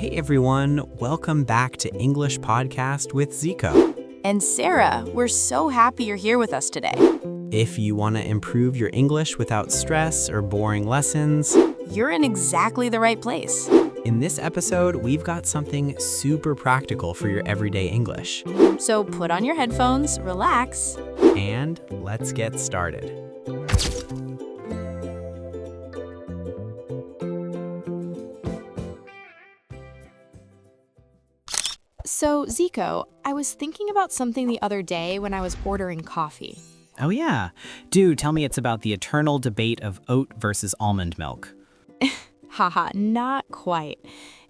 Hey everyone, welcome back to English Podcast with Ziko. And Sarah, we're so happy you're here with us today. If you want to improve your English without stress or boring lessons, You're in exactly the right place. in this episode, we've got something super practical for your everyday English. So put on your headphones, relax. And let's get started. So, Ziko, I was thinking about something the other day when I was ordering coffee. Oh yeah. Do tell me it's about the eternal debate of oat versus almond milk. Haha, not quite.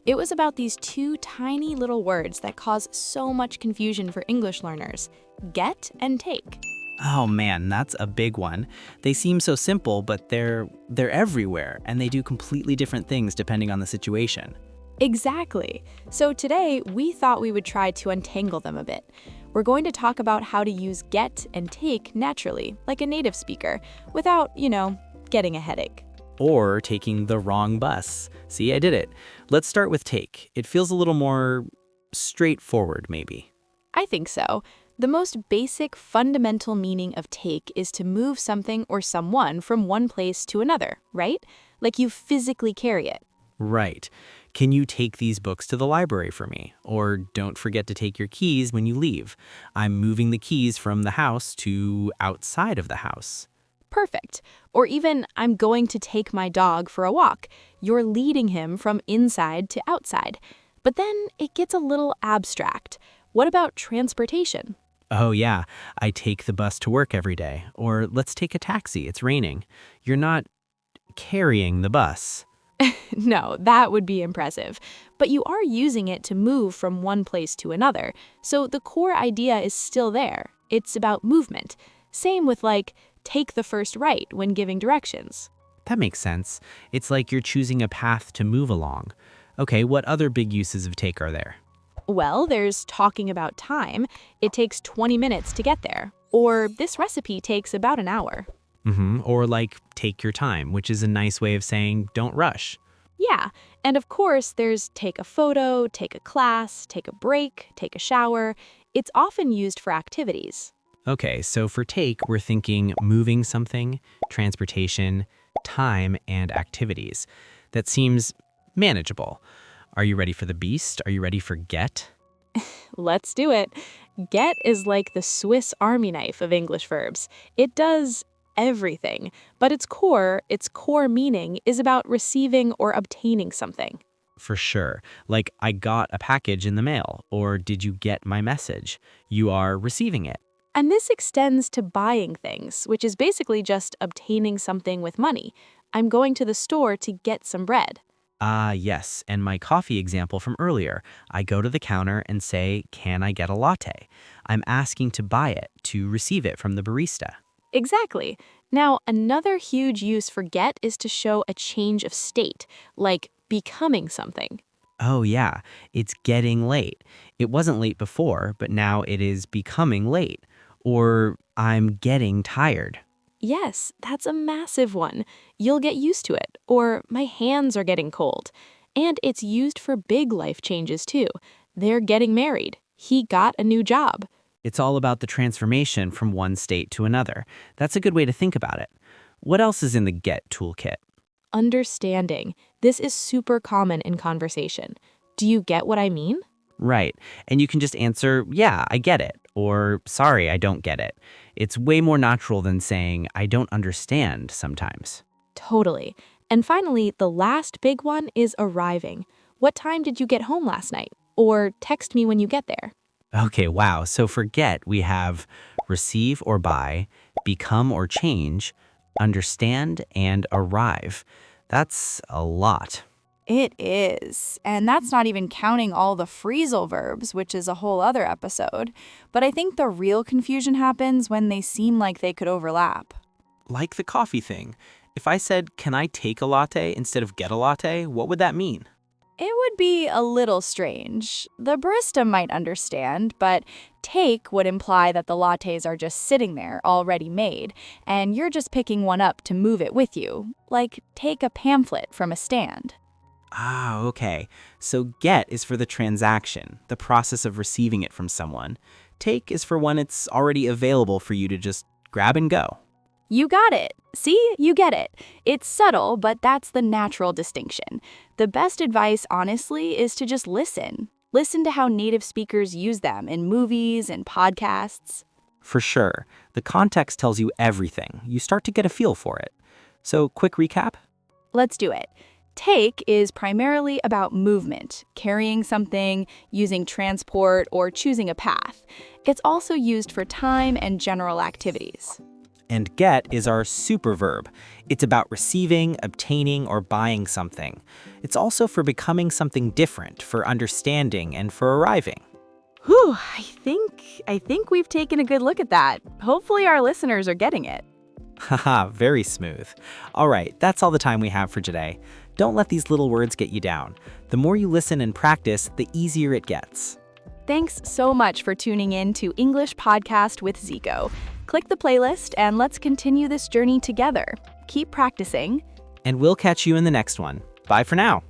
It was about these two tiny little words that cause so much confusion for English learners: get and take. Oh man, that's a big one. They seem so simple, but they're everywhere and they do completely different things depending on the situation. Exactly. So today, we thought we would try to untangle them a bit. We're going to talk about how to use get and take naturally, like a native speaker, without, getting a headache. Or taking the wrong bus. See, I did it. Let's start with take. It feels a little more straightforward, maybe. I think so. The most basic, fundamental meaning of take is to move something or someone from one place to another, right? Like you physically carry it. Right. Can you take these books to the library for me? Or don't forget to take your keys when you leave. I'm moving the keys from the house to outside of the house. Perfect. Or even, I'm going to take my dog for a walk. You're leading him from inside to outside. But then it gets a little abstract. What about transportation? Oh yeah, I take the bus to work every day. Or let's take a taxi, it's raining. You're not carrying the bus. No, that would be impressive. But you are using it to move from one place to another. So the core idea is still there. It's about movement. Same with take the first right when giving directions. That makes sense. It's like you're choosing a path to move along. Okay, what other big uses of take are there? Well, there's talking about time. It takes 20 minutes to get there. Or this recipe takes about an hour. Or like take your time, which is a nice way of saying don't rush. Yeah, and of course there's take a photo, take a class, take a break, take a shower. It's often used for activities. Okay, so for take, we're thinking moving something, transportation, time, and activities. That seems manageable. Are you ready for the beast? Are you ready for get? Let's do it. Get is like the Swiss Army knife of English verbs. It does everything, but its core meaning is about receiving or obtaining something. For sure. Like, I got a package in the mail, or did you get my message? You are receiving it. And this extends to buying things, which is basically just obtaining something with money. I'm going to the store to get some bread. Ah, yes, and my coffee example from earlier. I go to the counter and say, can I get a latte? I'm asking to buy it, to receive it from the barista. Exactly. Now, another huge use for get is to show a change of state, like becoming something. Oh yeah, it's getting late. It wasn't late before, but now it is becoming late. Or I'm getting tired. Yes, that's a massive one. You'll get used to it. Or my hands are getting cold. And it's used for big life changes too. They're getting married. He got a new job. It's all about the transformation from one state to another. That's a good way to think about it. What else is in the get toolkit? Understanding. This is super common in conversation. Do you get what I mean? Right. And you can just answer, yeah, I get it. Or, sorry, I don't get it. It's way more natural than saying, I don't understand sometimes. Totally. And finally, the last big one is arriving. What time did you get home last night? Or text me when you get there. Okay, wow. So for get, we have receive or buy, become or change, understand, and arrive. That's a lot. It is. And that's not even counting all the phrasal verbs, which is a whole other episode. But I think the real confusion happens when they seem like they could overlap. Like the coffee thing. If I said, can I take a latte instead of get a latte, what would that mean? It would be a little strange. The barista might understand, but take would imply that the lattes are just sitting there, already made, and you're just picking one up to move it with you, like take a pamphlet from a stand. Ah, okay. So get is for the transaction, the process of receiving it from someone. Take is for when it's already available for you to just grab and go. You got it. See, you get it. It's subtle, but that's the natural distinction. The best advice, honestly, is to just listen. Listen to how native speakers use them in movies and podcasts. For sure. The context tells you everything. You start to get a feel for it. So, quick recap? Let's do it. Take is primarily about movement, carrying something, using transport, or choosing a path. It's also used for time and general activities. And get is our superverb. It's about receiving, obtaining, or buying something. It's also for becoming something different, for understanding, and for arriving. Whew, I think we've taken a good look at that. Hopefully our listeners are getting it. Haha, very smooth. All right, that's all the time we have for today. Don't let these little words get you down. The more you listen and practice, the easier it gets. Thanks so much for tuning in to English Podcast with Ziko. Click the playlist and let's continue this journey together. Keep practicing. And we'll catch you in the next one. Bye for now.